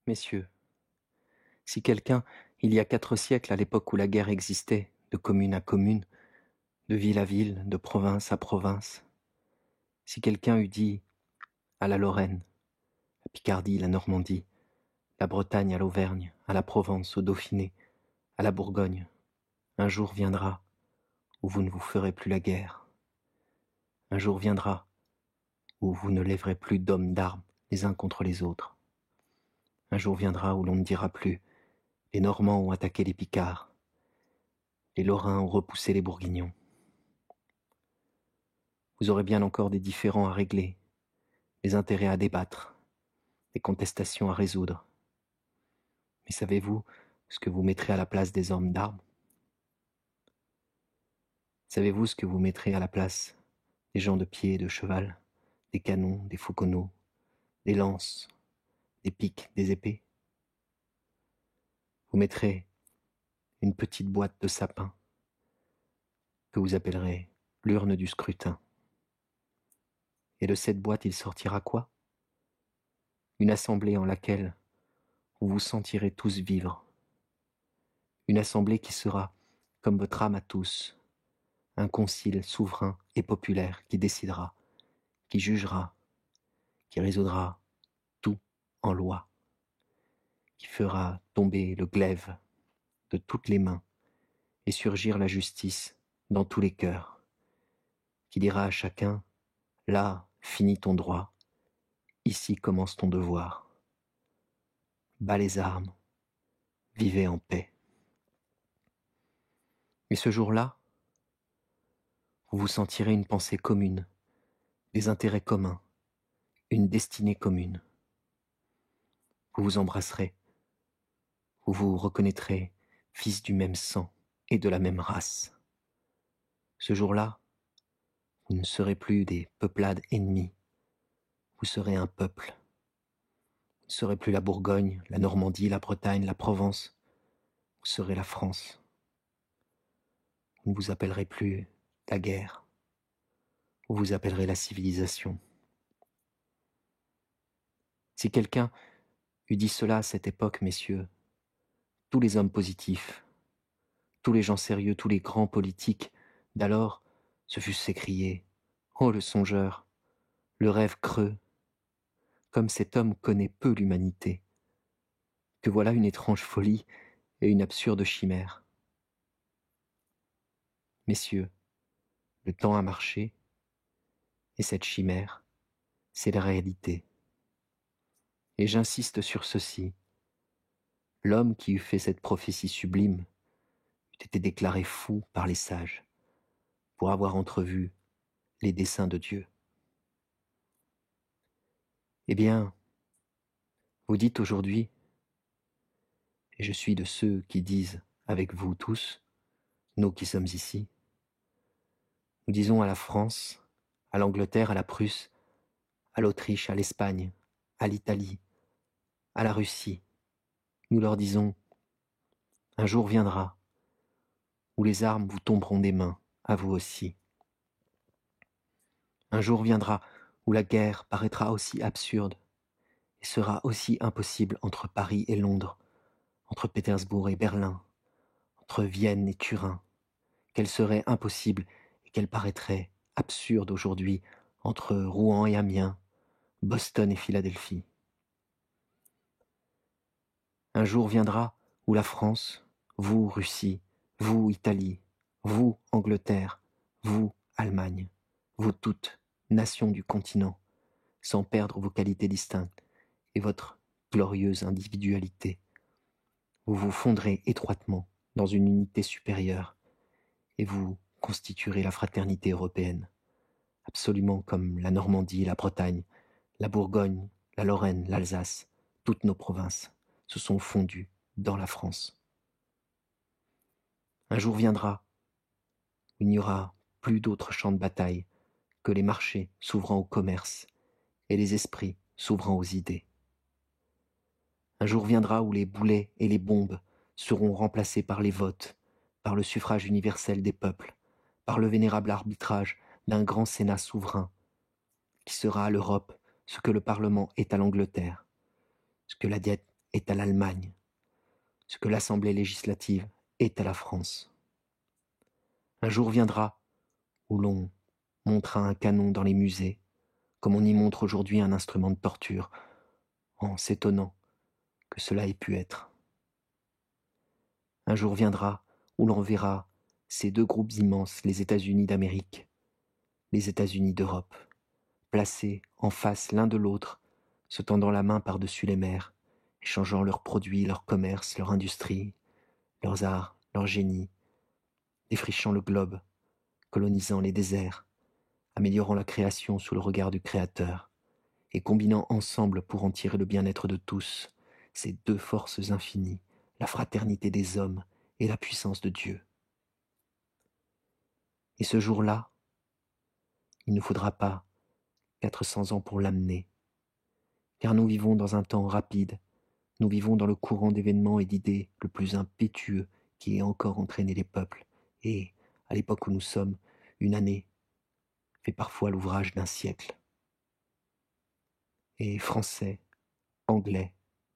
Messieurs, si quelqu'un, il y a 4 siècles, à l'époque où la guerre existait, de commune à commune, de ville à ville, de province à province, si quelqu'un eût dit à la Lorraine, la Picardie, la Normandie, la Bretagne à l'Auvergne, à la Provence, au Dauphiné, à la Bourgogne, un jour viendra où vous ne vous ferez plus la guerre. Un jour viendra où vous ne lèverez plus d'hommes d'armes les uns contre les autres. Un jour viendra où l'on ne dira plus les Normands ont attaqué les Picards, les Lorrains ont repoussé les Bourguignons. Vous aurez bien encore des différends à régler, des intérêts à débattre, des contestations à résoudre. Mais savez-vous ce que vous mettrez à la place des hommes d'armes? Savez-vous ce que vous mettrez à la place des gens de pied et de cheval, des canons, des fauconneaux, des lances, des piques, des épées? Vous mettrez une petite boîte de sapin que vous appellerez l'urne du scrutin. Et de cette boîte, il sortira quoi? Une assemblée en laquelle vous vous sentirez tous vivre. Une assemblée qui sera, comme votre âme à tous, un concile souverain et populaire qui décidera, qui jugera, qui résoudra tout en loi, qui fera tomber le glaive de toutes les mains et surgir la justice dans tous les cœurs, qui dira à chacun, là finit ton droit, ici commence ton devoir. Bas les armes, vivez en paix. Et ce jour-là, vous vous sentirez une pensée commune, des intérêts communs, une destinée commune. Vous vous embrasserez, vous vous reconnaîtrez fils du même sang et de la même race. Ce jour-là, vous ne serez plus des peuplades ennemies, vous serez un peuple. Vous ne serez plus la Bourgogne, la Normandie, la Bretagne, la Provence, vous serez la France. Vous ne vous appellerez plus la guerre, vous vous appellerez la civilisation. Si quelqu'un eût dit cela à cette époque, messieurs, tous les hommes positifs, tous les gens sérieux, tous les grands politiques d'alors se fussent s'écrier « Oh le songeur, le rêve creux, comme cet homme connaît peu l'humanité, que voilà une étrange folie et une absurde chimère. » Messieurs, le temps a marché, et cette chimère, c'est la réalité. Et j'insiste sur ceci, l'homme qui eût fait cette prophétie sublime eût été déclaré fou par les sages pour avoir entrevu les desseins de Dieu. Eh bien, vous dites aujourd'hui, et je suis de ceux qui disent avec vous tous, nous qui sommes ici, nous disons à la France, à l'Angleterre, à la Prusse, à l'Autriche, à l'Espagne, à l'Italie, à la Russie, nous leur disons, un jour viendra où les armes vous tomberont des mains, à vous aussi. Un jour viendra où la guerre paraîtra aussi absurde et sera aussi impossible entre Paris et Londres, entre Pétersbourg et Berlin, entre Vienne et Turin, qu'elle serait impossible et qu'elle paraîtrait absurde aujourd'hui entre Rouen et Amiens, Boston et Philadelphie. Un jour viendra où la France, vous Russie, vous Italie, vous Angleterre, vous Allemagne, vous toutes, nations du continent, sans perdre vos qualités distinctes et votre glorieuse individualité, vous vous fondrez étroitement dans une unité supérieure et vous constituerez la fraternité européenne, absolument comme la Normandie, la Bretagne, la Bourgogne, la Lorraine, l'Alsace, toutes nos provinces se sont fondues dans la France. Un jour viendra où il n'y aura plus d'autres champs de bataille que les marchés s'ouvrant au commerce et les esprits s'ouvrant aux idées. Un jour viendra où les boulets et les bombes seront remplacés par les votes, par le suffrage universel des peuples, par le vénérable arbitrage d'un grand Sénat souverain, qui sera à l'Europe ce que le Parlement est à l'Angleterre, ce que la dette est à l'Allemagne, ce que l'Assemblée législative est à la France. Un jour viendra où l'on montrera un canon dans les musées, comme on y montre aujourd'hui un instrument de torture, en s'étonnant que cela ait pu être. Un jour viendra où l'on verra ces deux groupes immenses, les États-Unis d'Amérique, les États-Unis d'Europe, placés en face l'un de l'autre, se tendant la main par-dessus les mers, échangeant leurs produits, leur commerce, leur industrie, leurs arts, leur génie, défrichant le globe, colonisant les déserts, améliorant la création sous le regard du Créateur, et combinant ensemble pour en tirer le bien-être de tous, ces deux forces infinies, la fraternité des hommes et la puissance de Dieu. Et ce jour-là, il ne faudra pas 400 ans pour l'amener, car nous vivons dans un temps rapide, nous vivons dans le courant d'événements et d'idées le plus impétueux qui ait encore entraîné les peuples, et, à l'époque où nous sommes, une année fait parfois l'ouvrage d'un siècle. Et Français, Anglais,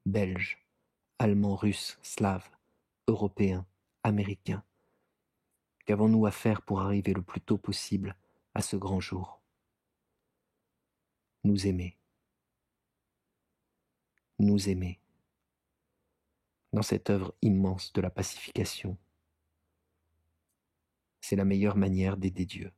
Belges, Allemands, Russes, Slaves, Européens, Américains, qu'avons-nous à faire pour arriver le plus tôt possible à ce grand jour? Nous aimer. Nous aimer. Dans cette œuvre immense de la pacification, c'est la meilleure manière d'aider Dieu.